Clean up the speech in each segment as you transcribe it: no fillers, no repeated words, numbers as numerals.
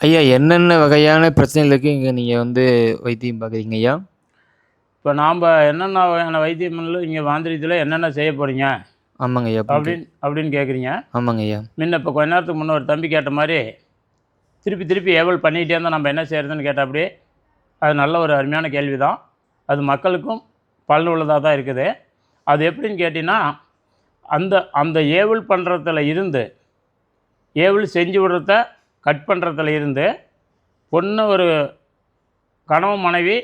ஐயா, என்னென்ன வகையான பிரச்சனைகளுக்கு இங்க நீங்க வந்து வைத்தியம் பார்க்குறீங்க ஐயா? இப்போ நாம் என்னென்ன வகையான வைத்தியம்ல இங்கே மாந்திரீகத்தில் என்னென்ன செய்ய போகிறீங்க ஆமாங்க ஐயா. அப்படின்னு கேட்குறீங்க. ஆமாங்க ஐயா. முன்ன இப்போ கொஞ்ச நேரத்துக்கு முன்ன ஒரு தம்பி கேட்ட மாதிரி திருப்பி திருப்பி ஏவல் பண்ணிக்கிட்டே இருந்தால் நம்ம என்ன செய்கிறதுன்னு கேட்டாப்படி அது நல்ல ஒரு அருமையான கேள்வி தான். அது மக்களுக்கும் பலனுள்ளதாக தான் இருக்குது. அது எப்படின்னு கேட்டிங்கன்னா, அந்த அந்த ஏவல் பண்ணுறதுல இருந்து ஏவல் செஞ்சு விடுறத கட் பண்ணுறதுல இருந்து பொண்ணு ஒரு கணவன் மனைவி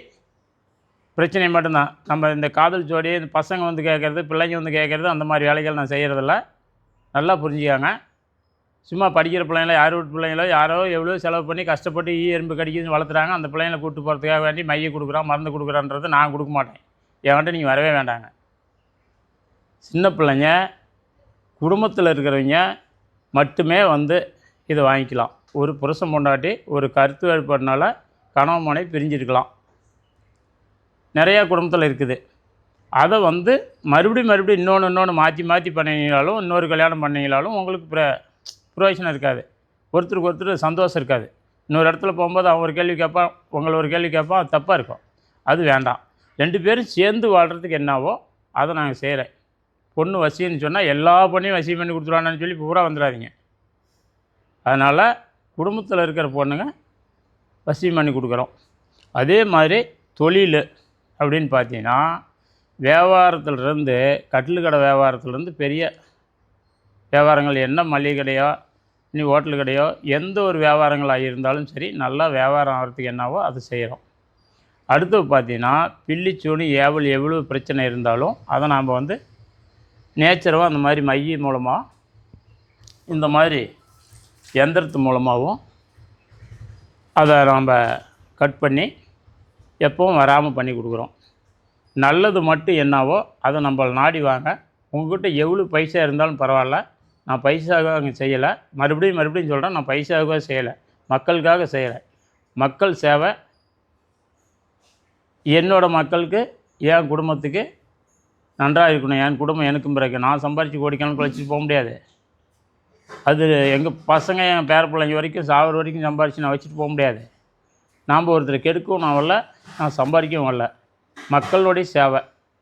பிரச்சனை மட்டும்தான். நம்ம இந்த காதல் ஜோடி இந்த பசங்க வந்து கேட்குறது, பிள்ளைங்க வந்து கேட்குறது, அந்த மாதிரி வேலைகள் நான் செய்கிறதில்ல. நல்லா புரிஞ்சுக்கங்க. சும்மா படிக்கிற பிள்ளைங்கள யார் வீட்டு பிள்ளைங்களோ யாரோ எவ்வளோ செலவு பண்ணி கஷ்டப்பட்டு எறும்பு கடிக்குதுன்னு வளர்த்துறாங்க. அந்த பிள்ளைங்கள கூப்பிட்டு போகிறதுக்காக வேண்டி மைய கொடுக்குறான், மருந்து கொடுக்குறான்றது நான் கொடுக்க மாட்டேன். என்கிட்ட நீங்கள் வரவே வேண்டாங்க. சின்ன பிள்ளைங்க, குடும்பத்தில் இருக்கிறவங்க மட்டுமே வந்து இதை வாங்கிக்கலாம். ஒரு புருஷன் பொண்டாட்டி ஒரு கருத்து வேறுபாடுனால கணவன் மனைவி பிரிஞ்சிருக்கலாம். நிறையா குடும்பத்தில் இருக்குது. அதை வந்து மறுபடியும் இன்னொன்று மாற்றி பண்ணிங்களாலும், இன்னொரு கல்யாணம் பண்ணிங்களாலும் உங்களுக்கு பிரயோஜனம் இருக்காது. ஒருத்தருக்கு ஒருத்தர் சந்தோஷம் இருக்காது. இன்னொரு இடத்துல போகும்போது அவன் ஒரு கேள்வி கேட்பான், உங்களை ஒரு கேள்வி கேட்பான், அது தப்பாக இருக்கும். அது வேண்டாம். 2 பேரும் சேர்ந்து வாழ்கிறதுக்கு என்னவோ அதை நாங்கள் செய்கிறேன். பொண்ணு வசியம்னு சொன்னால் எல்லா பொண்ணையும் வசியம் பண்ணி கொடுத்துருவான்னு சொல்லி பூரா வந்துடாதீங்க. அதனால் குடும்பத்தில் இருக்கிற பொண்ணுங்க வசியம் பண்ணி கொடுக்குறோம். அதே மாதிரி தொழில் அப்படின்னு பார்த்தீங்கன்னா, வியாபாரத்துலேருந்து கட்டில் கடை வியாபாரத்துலேருந்து பெரிய வியாபாரங்கள் என்ன மளிகை கடையோ இனி ஹோட்டல் கடையோ எந்த ஒரு வியாபாரங்களாக இருந்தாலும் சரி, நல்லா வியாபாரம் ஆகிறதுக்கு என்னவோ அதை செய்கிறோம். அடுத்து பார்த்தீங்கன்னா, பில்லிச்சூனி ஏவல் எவ்வளோ பிரச்சனை இருந்தாலும் அதை நாம் வந்து நேச்சராக அந்த மாதிரி மைய மூலமாக இந்த மாதிரி எந்திரத்து மூலமாகவும் அதை நாம் கட் பண்ணி எப்பவும் வராமல் பண்ணி கொடுக்குறோம். நல்லது மட்டும் என்னவோ அதை நம்மளை நாடி வாங்க. உங்கள்கிட்ட எவ்வளோ பைசா இருந்தாலும் பரவாயில்ல, நான் பைசாவுக்காக அங்கே செய்யலை. மறுபடியும் சொல்கிறேன், நான் பைசாவுக்காக செய்யலை, மக்களுக்காக செய்கிறேன். மக்கள் சேவை. என்னோடய மக்களுக்கு, என் குடும்பத்துக்கு நன்றாக இருக்கணும். என் குடும்பம் எனக்கும் பிறகு நான் சம்பாரித்து கோடிக்கணக்கில் வச்சுட்டு போக முடியாது. அது எங்கள் பசங்க என் பேர பிள்ளைங்க வரைக்கும் சாகிற வரைக்கும் சம்பாரித்து நான் வச்சுட்டு போக முடியாது. நாம் ஒருத்தர் கெடுக்கவும் நான் வரல, நான் சம்பாதிக்கவும் வரல. மக்களுடைய சேவை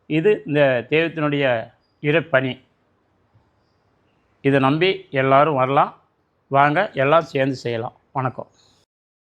இது இந்த தெய்வத்தினுடைய இறைப்பணி. இதை நம்பி எல்லோரும் வரலாம். வாங்க, எல்லாம் சேர்ந்து செய்யலாம். வணக்கம்.